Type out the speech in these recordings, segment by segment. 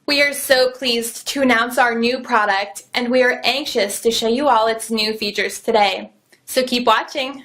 We are so pleased to announce our new product, and we are anxious to show you all its new features today. So keep watching.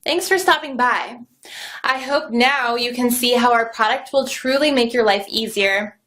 Thanks for stopping by. I hope now you can see how our product will truly make your life easier.